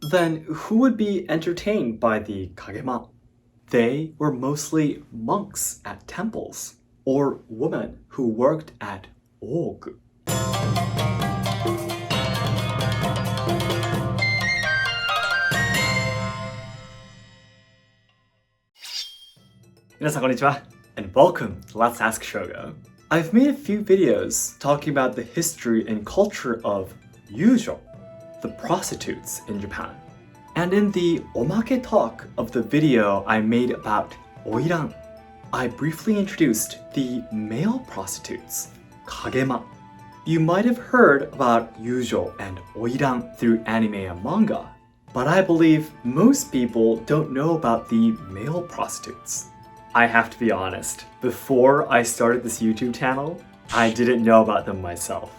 Then who would be entertained by the Kagema? They were mostly monks at temples or women who worked at ogu. 皆さんこんにちは and welcome to Let's Ask Shogo. I've made a few videos talking about the history and culture of Yūjyo, the prostitutes in Japan. And in the Omake talk of the video I made about Oiran, I briefly introduced the male prostitutes, Kagema. You might have heard about Yūjyo and Oiran through anime and manga, but I believe most people don't know about the male prostitutes. I have to be honest, before I started this YouTube channel, I didn't know about them myself.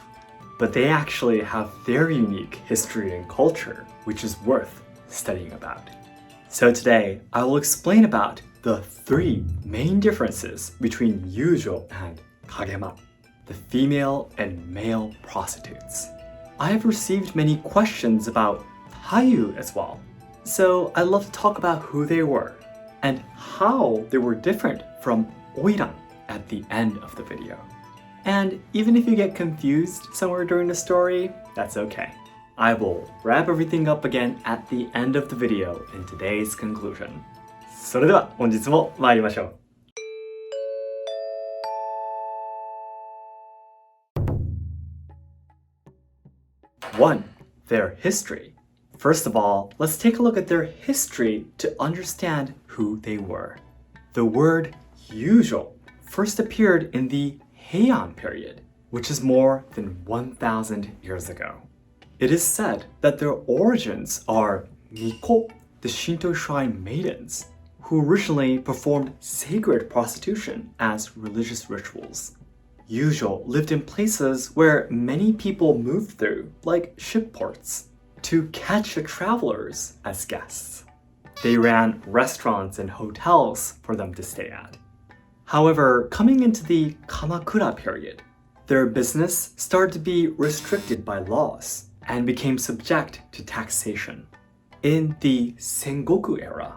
But they actually have their unique history and culture, which is worth studying about. So today, I will explain about the three main differences between Yūjyo and Kagema, the female and male prostitutes. I have received many questions about Tayū as well, so I'd love to talk about who they were and how they were different from Oiran at the end of the video. And even if you get confused somewhere during the story, that's okay. I will wrap everything up again at the end of the video in today's conclusion. それでは本日も参りましょう。1. Their history. First of all, let's take a look at their history to understand who they were. The word Yūjyo first appeared in the Heian period, which is more than 1,000 years ago. It is said that their origins are Miko, the Shinto shrine maidens, who originally performed sacred prostitution as religious rituals. Yūjyo lived in places where many people moved through, like ship ports, to catch the travelers as guests. They ran restaurants and hotels for them to stay at. However, coming into the Kamakura period, their business started to be restricted by laws and became subject to taxation. In the Sengoku era,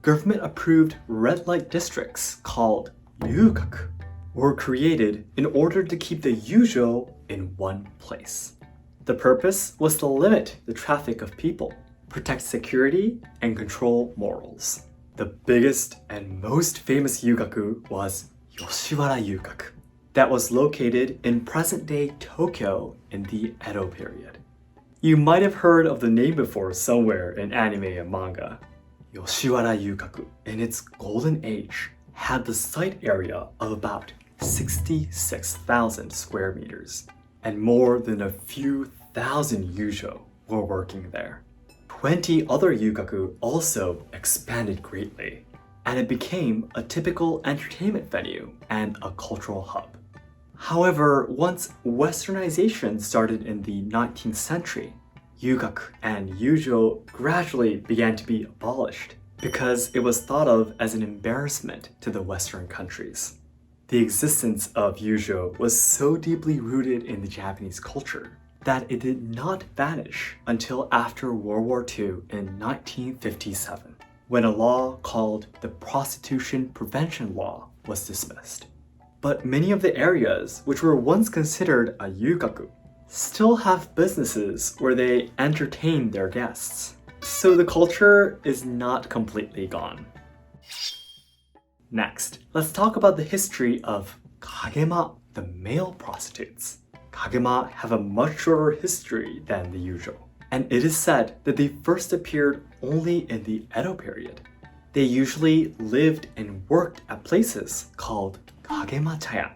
government-approved red light districts called yukaku were created in order to keep the Yūjyo in one place. The purpose was to limit the traffic of people, protect security, and control morals. The biggest and most famous yukaku was yoshiwara yukaku, that was located in present-day Tokyo in the Edo period. You might have heard of the name before somewhere in anime and manga. Yoshiwara yukaku, in its golden age, had the site area of about 66,000 square meters, and more than a few thousand Yūjyo were working there. 20 other yukaku also expanded greatly, and it became a typical entertainment venue and a cultural hub. However, once westernization started in the 19th century, yukaku and Yūjyo gradually began to be abolished because it was thought of as an embarrassment to the Western countries. The existence of Yūjyo was so deeply rooted in the Japanese culture that it did not vanish until after World War II in 1957, when a law called the Prostitution Prevention Law was dismissed. But many of the areas which were once considered a yukaku still have businesses where they entertain their guests. So the culture is not completely gone. Next, let's talk about the history of Kagema, the male prostitutes. Kagema have a much shorter history than the Yūjyo, and it is said that they first appeared only in the Edo period. They usually lived and worked at places called Kagema chaya.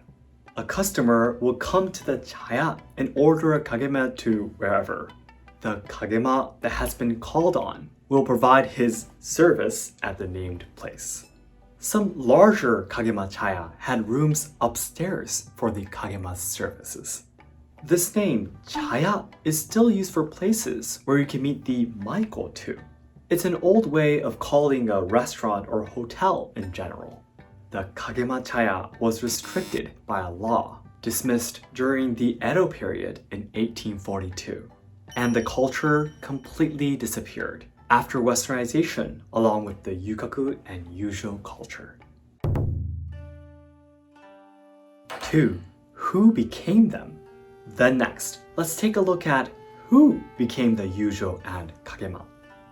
A customer will come to the chaya and order a kagema to wherever. The kagema that has been called on will provide his service at the named place. Some larger kagema chaya had rooms upstairs for the kagema's services. This name, chaya, is still used for places where you can meet the maiko too. It's an old way of calling a restaurant or hotel in general. The Kagema chaya was restricted by a law dismissed during the Edo period in 1842, and the culture completely disappeared after Westernization along with the yukaku and Yūjyo culture. 2. Who became them? Then next, let's take a look at who became the Yūjyo and Kagema.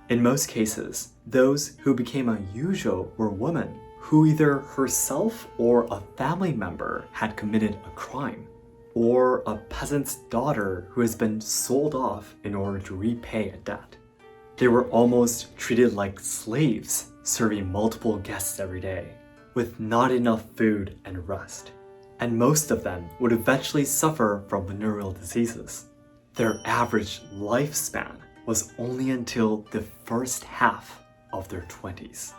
In most cases, those who became a Yūjyo were women who either herself or a family member had committed a crime, or a peasant's daughter who has been sold off in order to repay a debt. They were almost treated like slaves, serving multiple guests every day, with not enough food and rest. And most of them would eventually suffer from venereal diseases. Their average lifespan was only until the first half of their 20s.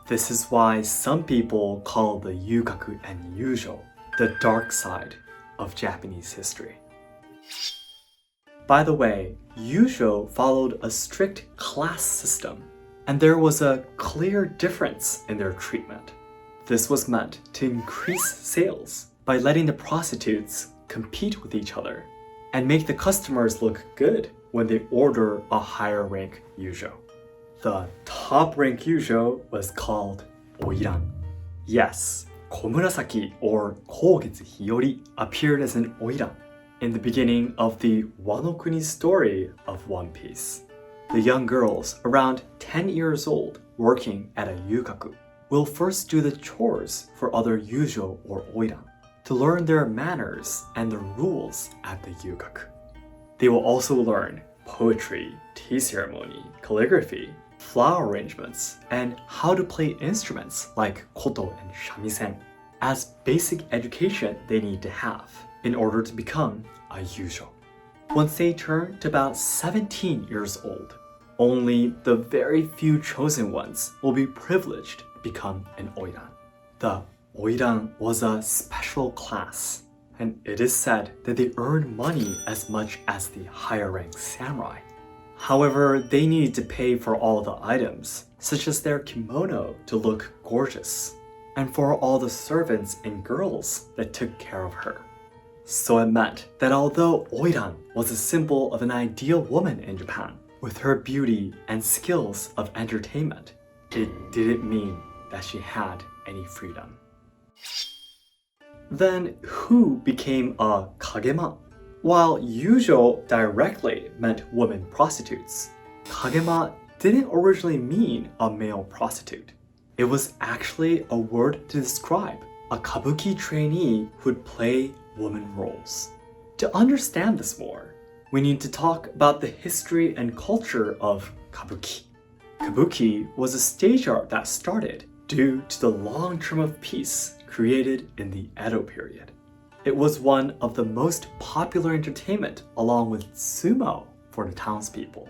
This is why some people call the yukaku and Yūjyo the dark side of Japanese history. By the way, Yūjyo followed a strict class system, and there was a clear difference in their treatment. This was meant to increase sales by letting the prostitutes compete with each other and make the customers look good when they order a higher rank Yūjyo. The top rank Yūjyo was called Oiran. Yes, Komurasaki or Kogetsu Hiyori appeared as an Oiran in the beginning of the Wano Kuni story of One Piece. The young girls, around 10 years old, working at a yukaku, will first do the chores for other Yūjyo or Oiran to learn their manners and the rules at the yukaku. They will also learn poetry, tea ceremony, calligraphy, flower arrangements, and how to play instruments like koto and shamisen as basic education they need to have in order to become a Yūjyo. Once they turn to about 17 years old, only the very few chosen ones will be privileged to become an Oiran. The Oiran was a special class, and it is said that they earned money as much as the higher ranked samurai. However, they needed to pay for all the items, such as their kimono to look gorgeous, and for all the servants and girls that took care of her. So it meant that although Oiran was a symbol of an ideal woman in Japan, with her beauty and skills of entertainment, it didn't mean that she had any freedom. Then who became a Kagema? While Yūjyo directly meant women prostitutes, Kagema didn't originally mean a male prostitute. It was actually a word to describe a kabuki trainee who'd play woman roles. To understand this more, we need to talk about the history and culture of kabuki. Kabuki was a stage art that started due to the long term of peace created in the Edo period. It was one of the most popular entertainment along with sumo for the townspeople.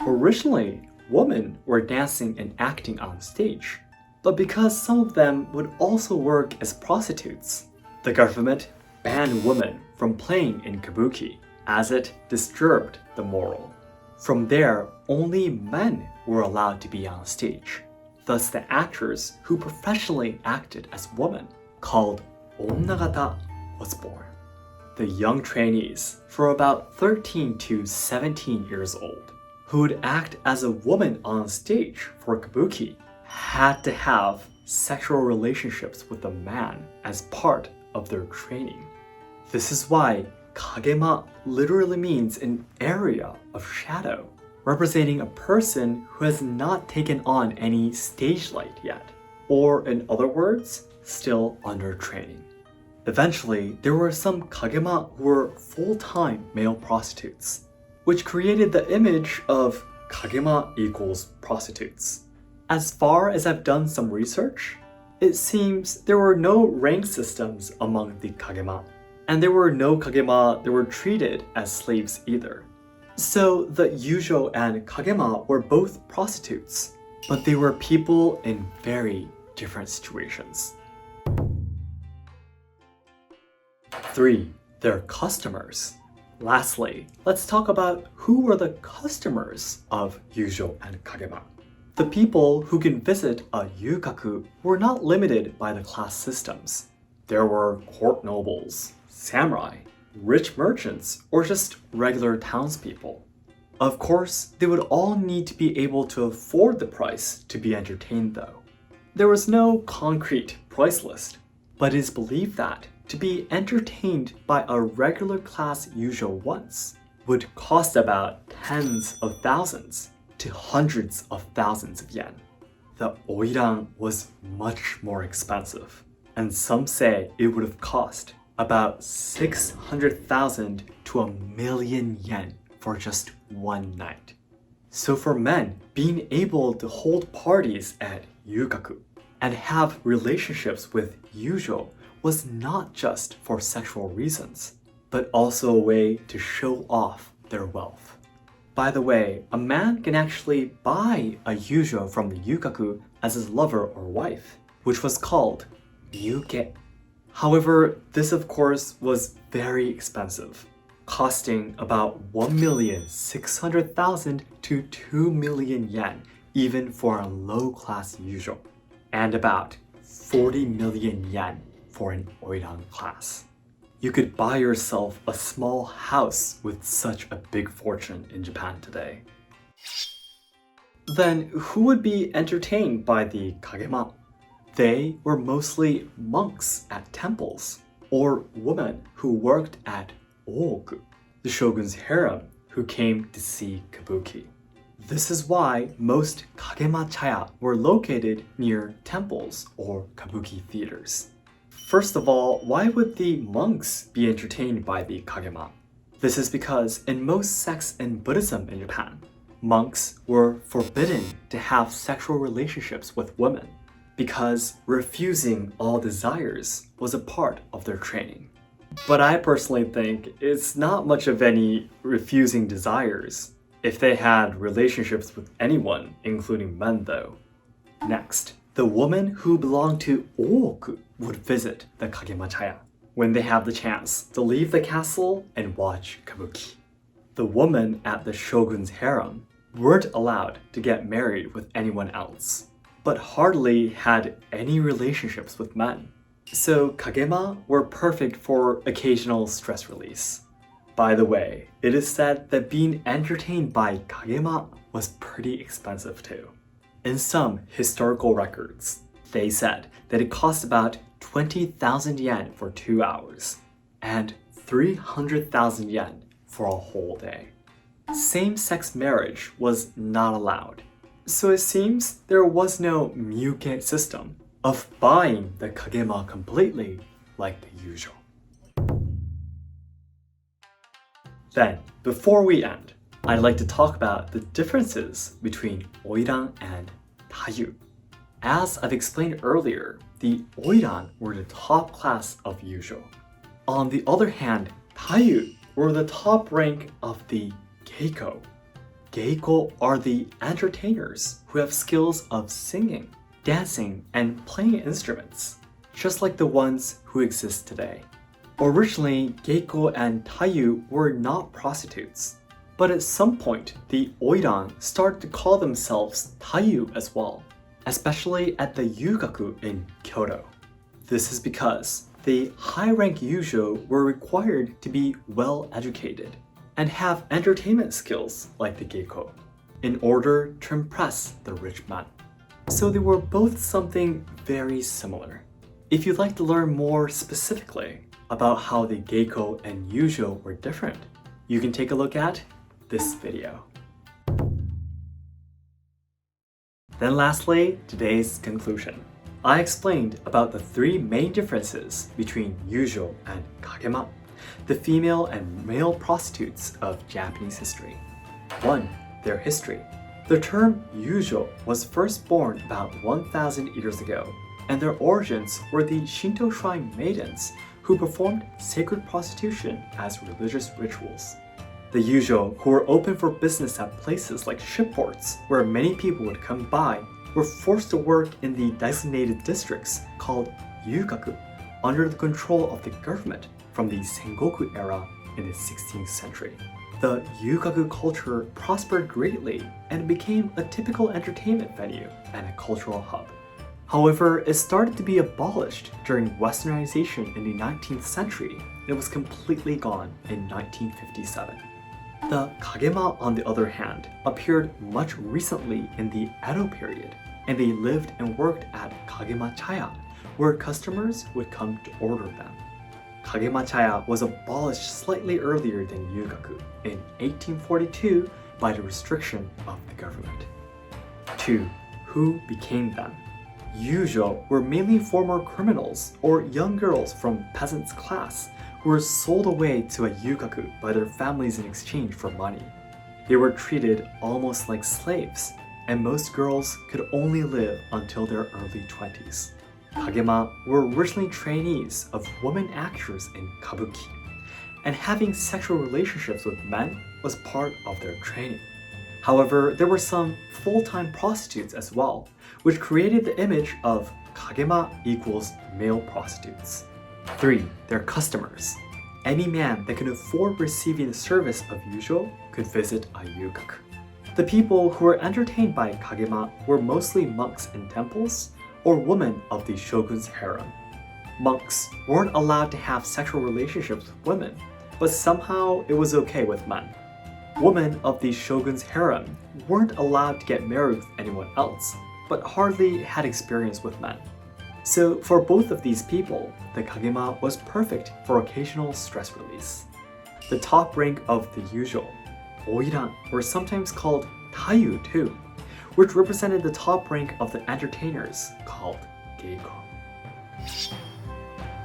Originally, women were dancing and acting on stage, but because some of them would also work as prostitutes, the government banned women from playing in kabuki as it disturbed the moral. From there, only men were allowed to be on stage. Thus, the actors who professionally acted as women, called onnagata, was born. The young trainees, for about 13 to 17 years old, who would act as a woman on stage for kabuki, had to have sexual relationships with a man as part of their training. This is why Kagema literally means an area of shadow, representing a person who has not taken on any stage light yet, or in other words, still under training. Eventually, there were some Kagema who were full-time male prostitutes, which created the image of Kagema equals prostitutes. As far as I've done some research, it seems there were no rank systems among the Kagema, and there were no Kagema that were treated as slaves either. So the Yūjyo and Kagema were both prostitutes, but they were people in very different situations. 3. Their customers. Lastly, let's talk about who were the customers of Yūjyo and Kagema. The people who can visit a yukaku were not limited by the class systems. There were court nobles, samurai, rich merchants, or just regular townspeople. Of course, they would all need to be able to afford the price to be entertained though. There was no concrete price list, but it is believed that to be entertained by a regular class Yūjyo once would cost about tens of thousands to hundreds of thousands of yen. The Oiran was much more expensive, and some say it would have cost about 600,000 to 1,000,000 yen for just one night. So for men, being able to hold parties at yukaku and have relationships with Yūjyo was not just for sexual reasons, but also a way to show off their wealth. By the way, a man can actually buy a Yūjyo from the yukaku as his lover or wife, which was called yuke. However, this of course was very expensive, costing about 1,600,000 to 2,000,000 yen even for a low-class Yūjyo, and about 40 million yen for an Oiran class. You could buy yourself a small house with such a big fortune in Japan today. Then who would be entertained by the Kagema? They were mostly monks at temples, or women who worked at Oku, the shogun's harem, who came to see kabuki. This is why most Kagema chaya were located near temples or kabuki theaters. First of all, why would the monks be entertained by the Kagema? This is because in most sects in Buddhism in Japan, monks were forbidden to have sexual relationships with women because refusing all desires was a part of their training. But I personally think it's not much of any refusing desires if they had relationships with anyone, including men though. Next, the woman who belonged to Oku would visit the Kagema chaya when they have the chance to leave the castle and watch kabuki. The women at the shogun's harem weren't allowed to get married with anyone else, but hardly had any relationships with men. So Kagema were perfect for occasional stress release. By the way, it is said that being entertained by Kagema was pretty expensive too. In some historical records, they said that it cost about 20,000 yen for 2 hours and 300,000 yen for a whole day. Same-sex marriage was not allowed, so it seems there was no myuke system of buying the Kagema completely like the Yūjyo. Then, before we end, I'd like to talk about the differences between Oiran and Tayū. As I've explained earlier, the Oiran were the top class of Yūjyo. On the other hand, Tayū were the top rank of the Geiko. Geiko are the entertainers who have skills of singing, dancing, and playing instruments, just like the ones who exist today. Originally, Geiko and Tayū were not prostitutes, but at some point, the Oiran started to call themselves Tayū as well, especially at the yukaku in Kyoto. This is because the high-rank Yūjyo were required to be well-educated and have entertainment skills like the Geiko in order to impress the rich men. So they were both something very similar. If you'd like to learn more specifically about how the Geiko and Yūjyo were different, you can take a look at this video. Then lastly, today's conclusion. I explained about the three main differences between Yūjyo and Kagema, the female and male prostitutes of Japanese history. 1. Their history. The term Yūjyo was first born about 1,000 years ago, and their origins were the Shinto shrine maidens who performed sacred prostitution as religious rituals. The Yūjyo, who were open for business at places like shipports where many people would come by, were forced to work in the designated districts called yukaku under the control of the government from the Sengoku era in the 16th century. The yukaku culture prospered greatly and became a typical entertainment venue and a cultural hub. However, it started to be abolished during Westernization in the 19th century and it was completely gone in 1957. The Kagema, on the other hand, appeared much recently in the Edo period, and they lived and worked at Kagema Chaya, where customers would come to order them. Kagema Chaya was abolished slightly earlier than yukaku in 1842 by the restriction of the government. 2. Who became them? Yūjyo were mainly former criminals or young girls from peasants' class who were sold away to a yukaku by their families in exchange for money. They were treated almost like slaves, and most girls could only live until their early 20s. Kagema were originally trainees of women actors in kabuki, and having sexual relationships with men was part of their training. However, there were some full-time prostitutes as well, which created the image of Kagema equals male prostitutes. 3. Their customers. Any man that could afford receiving the service of Yūjyo could visit a yukaku. The people who were entertained by Kagema were mostly monks in temples or women of the shogun's harem. Monks weren't allowed to have sexual relationships with women, but somehow it was okay with men. Women of the shogun's harem weren't allowed to get married with anyone else, but hardly had experience with men. So for both of these people, the Kagema was perfect for occasional stress release. The top rank of the Yūjyo, Oiran, were sometimes called Tayū too, which represented the top rank of the entertainers, called Geiko.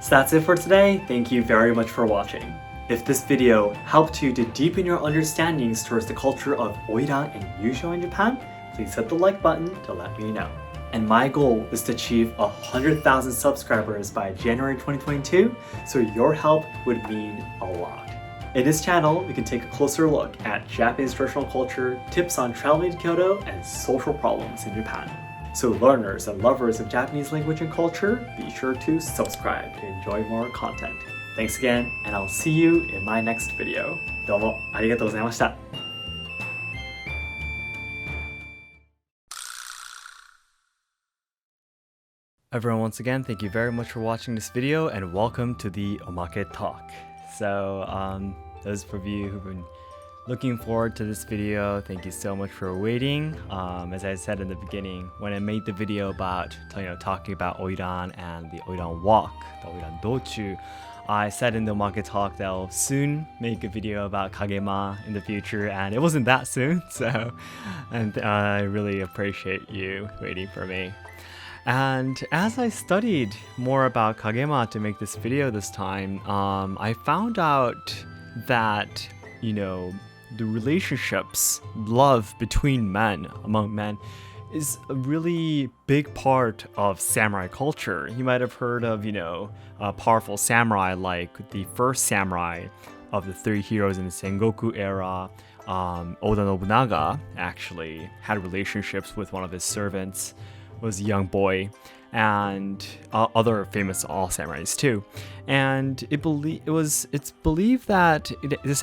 So that's it for today. Thank you very much for watching. If this video helped you to deepen your understandings towards the culture of Oiran and Yūjyo in Japan, please hit the like button to let me know. And my goal is to achieve 100,000 subscribers by January 2022, so your help would mean a lot. In this channel, we can take a closer look at Japanese traditional culture, tips on traveling to Kyoto, and social problems in Japan. So learners and lovers of Japanese language and culture, be sure to subscribe to enjoy more content. Thanks again, and I'll see you in my next video. どうもありがとうございました。Everyone, once again, thank you very much for watching this video, and welcome to the Omake talk. So, those of you who've been looking forward to this video, thank you so much for waiting. As I said in the beginning, when I made the video about talking about Oiran and the Oiran walk, the Oiran dochu, I said in the Omake talk that I'll soon make a video about Kagema in the future, and it wasn't that soon, so and I really appreciate you waiting for me. And as I studied more about Kagema to make this video this time, I found out that, the relationships, love between men, among men, is a really big part of samurai culture. You might have heard of, a powerful samurai like the first samurai of the three heroes in the Sengoku era. Oda Nobunaga actually had relationships with one of his servants, was a young boy, and other famous all samurais too. And it's believed that this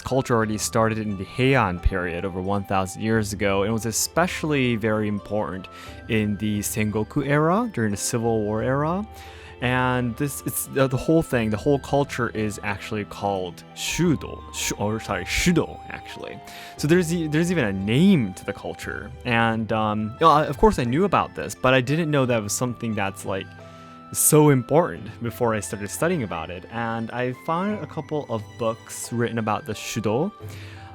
culture already started in the Heian period over 1,000 years ago, and it was especially very important in the Sengoku era, during the Civil War era. And the whole culture is actually called Shudo actually. So there's even a name to the culture. And of course I knew about this, but I didn't know that it was something that's like so important before I started studying about it. And I found a couple of books written about the Shudo,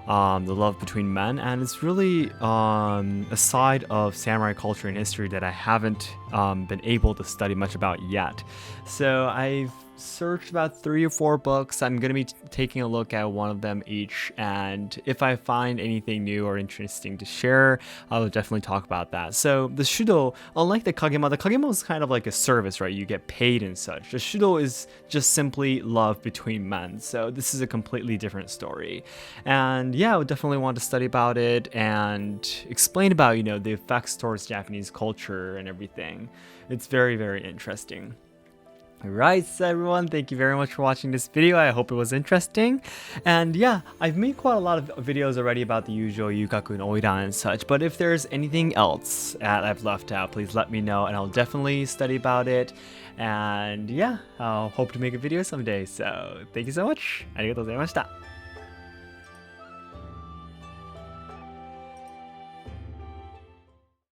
the love between men, and it's really a side of samurai culture and history that I haven't been able to study much about yet. So I've searched about 3 or 4 books. I'm going to be taking a look at one of them each, and if I find anything new or interesting to share, I'll definitely talk about that. So the Shudo, unlike the Kagema is kind of like a service, right? You get paid and such. The Shudo is just simply love between men. So this is a completely different story. And yeah, I would definitely want to study about it and explain about, the effects towards Japanese culture and everything. It's very, very interesting. Alright, so everyone, thank you very much for watching this video. I hope it was interesting. And yeah, I've made quite a lot of videos already about the Yūjyo, yukaku, and Oiran and such, but if there's anything else that I've left out, please let me know and I'll definitely study about it. And yeah, I'll hope to make a video someday. So thank you so much. ありがとうございました。